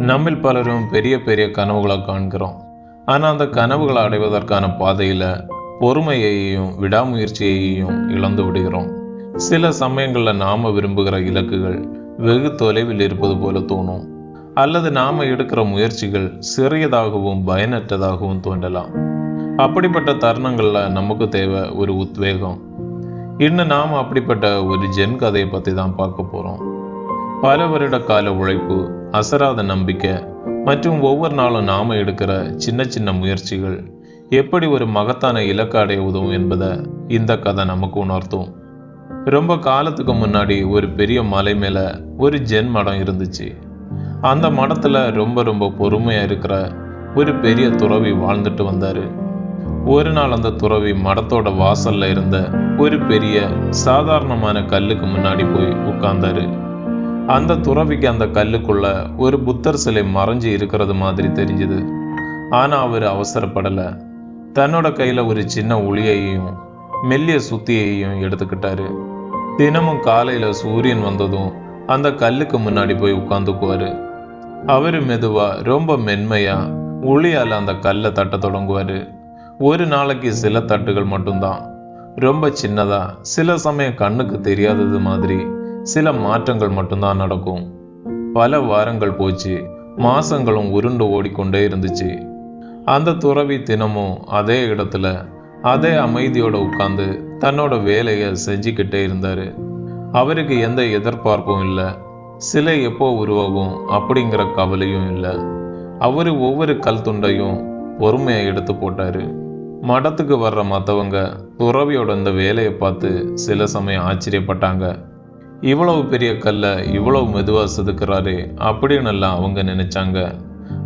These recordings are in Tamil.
நம்மில் பலரும் பெரிய பெரிய கனவுகளை காண்கிறோம். ஆனால் அந்த கனவுகளை அடைவதற்கான பாதையில் பொறுமையையும் விடாமுயற்சியையும் இழந்து விடுகிறோம். சில சமயங்களில் நாம் விரும்புகிற இலக்குகள் வெகு தொலைவில் இருப்பது போல தோணும், அல்லது நாம் எடுக்கிற முயற்சிகள் சிறியதாகவும் பயனற்றதாகவும் தோன்றலாம். அப்படிப்பட்ட தருணங்களில் நமக்கு தேவை ஒரு உத்வேகம். இன்னும் நாம் அப்படிப்பட்ட ஒரு ஜென் கதையை பற்றி தான் பார்க்க போகிறோம். பல வருட கால உழைப்பு, அசராத நம்பிக்கை மற்றும் ஒவ்வொரு நாளும் நாம எடுக்கிற சின்ன சின்ன முயற்சிகள் எப்படி ஒரு மகத்தான இலக்கு அடைய உதவும் என்பதை இந்த கதை நமக்கு உணர்த்தும். ரொம்ப காலத்துக்கு முன்னாடி ஒரு பெரிய மலை மேல ஒரு ஜென் மடம் இருந்துச்சு. அந்த மடத்துல ரொம்ப ரொம்ப பொறுமையா இருக்கிற ஒரு பெரிய துறவி வாழ்ந்துட்டு வந்தாரு. ஒரு நாள் அந்த துறவி மடத்தோட வாசல்ல இருந்த ஒரு பெரிய சாதாரணமான கல்லுக்கு முன்னாடி போய் உட்கார்ந்தாரு. அந்த துறவிக்கு அந்த கல்லுக்குள்ள ஒரு புத்தர் சிலை மறைஞ்சு இருக்கிறது மாதிரி தெரிஞ்சுது. ஆனா அவர் அவசரப்படலை. தன்னோட கையில ஒரு சின்ன உளியையும் மெல்லிய சுத்தியையும் எடுத்துக்கிட்டாரு. தினமும் காலையில சூரியன் வந்ததும் அந்த கல்லுக்கு முன்னாடி போய் உட்கார்ந்துக்குவாரு. அவரு மெதுவா ரொம்ப மென்மையா உளியால அந்த கல்லை தட்ட தொடங்குவாரு. ஒரு நாளைக்கு சில தட்டுகள் மட்டும்தான், ரொம்ப சின்னதா, சில சமயம் கண்ணுக்கு தெரியாதது மாதிரி சில மாற்றங்கள் மட்டும்தான் நடக்கும். பல வாரங்கள் போச்சு, மாசங்களும் உருண்டு ஓடிக்கொண்டே இருந்துச்சு. அந்த துறவி தினமும் அதே இடத்துல அதே அமைதியோட உட்கார்ந்து தன்னோட வேலையை செஞ்சுக்கிட்டே இருந்தாரு. அவருக்கு எந்த எதிர்பார்ப்பும் இல்லை, சிலை எப்போ உருவாகும் அப்படிங்கிற கவலையும் இல்லை. அவரு ஒவ்வொரு கல் துண்டையும் பொறுமையை எடுத்து போட்டாரு. மடத்துக்கு வர்ற மற்றவங்க துறவியோட இந்த வேலையை பார்த்து சில சமயம் ஆச்சரியப்பட்டாங்க. இவ்வளவு பெரிய கல்லை இவ்வளவு மெதுவாக செதுக்கிறாரு அப்படின்னு எல்லாம் அவங்க நினைச்சாங்க.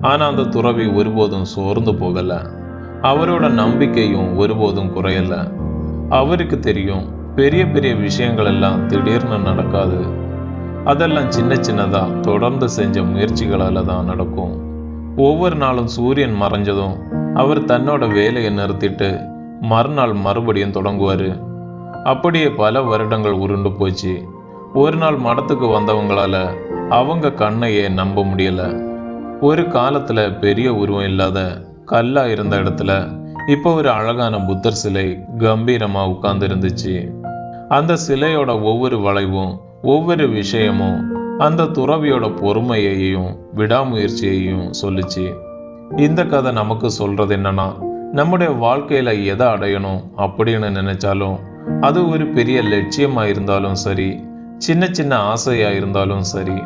ஆனால் அந்த துறவி ஒருபோதும் சோர்ந்து போகலை. அவரோட நம்பிக்கையும் ஒருபோதும் குறையலை. அவருக்கு தெரியும், பெரிய பெரிய விஷயங்கள் எல்லாம் திடீர்னு நடக்காது. அதெல்லாம் சின்ன சின்னதா தொடர்ந்து செஞ்ச முயற்சிகளால தான் நடக்கும். ஒவ்வொரு நாளும் சூரியன் மறைஞ்சதும் அவர் தன்னோட வேலையை நிறுத்திட்டு மறுநாள் மறுபடியும் தொடங்குவார். அப்படியே பல வருடங்கள் உருண்டு போச்சு. ஒரு நாள் மடத்துக்கு வந்தவங்களால அவங்க கண்ணையே நம்ப முடியல. ஒரு காலத்துல பெரிய உருவம் இல்லாத கல்லா இருந்த இடத்துல இப்போ ஒரு அழகான புத்தர் சிலை கம்பீரமா உட்கார்ந்து இருந்துச்சு. அந்த சிலையோட ஒவ்வொரு வளைவும் ஒவ்வொரு விஷயமும் அந்த துறவியோட பொறுமையையும் விடாமுயற்சியையும் சொல்லுச்சு. இந்த கதை நமக்கு சொல்றது என்னன்னா, நம்முடைய வாழ்க்கையில எதை அடையணும் அப்படின்னு நினைச்சாலும், அது ஒரு பெரிய லட்சியமா இருந்தாலும் சரி, சின்ன சின்ன ஆசையா இருந்தாலும் சரி,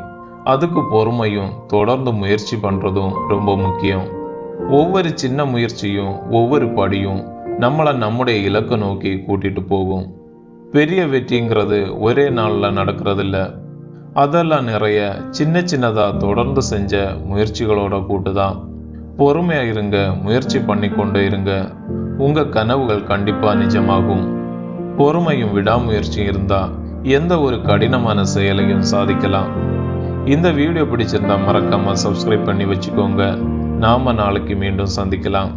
அதுக்கு பொறுமையும் தொடர்ந்து முயற்சி பண்றதும் ரொம்ப முக்கியம். ஒவ்வொரு சின்ன முயற்சியும் ஒவ்வொரு படியும் நம்மளை நம்முடைய இலக்கை நோக்கி கூட்டிட்டு போகும். பெரிய வெற்றிங்கிறது ஒரே நாள்ல நடக்கிறதில்ல. அதெல்லாம் நிறைய சின்ன சின்னதா தொடர்ந்து செஞ்ச முயற்சிகளோட கூட்டுதான். பொறுமையா இருங்க, முயற்சி பண்ணி கொண்டு இருங்க. உங்க கனவுகள் கண்டிப்பா நிஜமாகும். பொறுமையும் விடாமுயற்சியும் இருந்தா எந்த ஒரு கடினமான செயலையும் சாதிக்கலாம். இந்த வீடியோ பிடிச்சிருந்தா மறக்காம சப்ஸ்கிரைப் பண்ணி வச்சுக்கோங்க. நாம நாளைக்கு மீண்டும் சந்திக்கலாம்.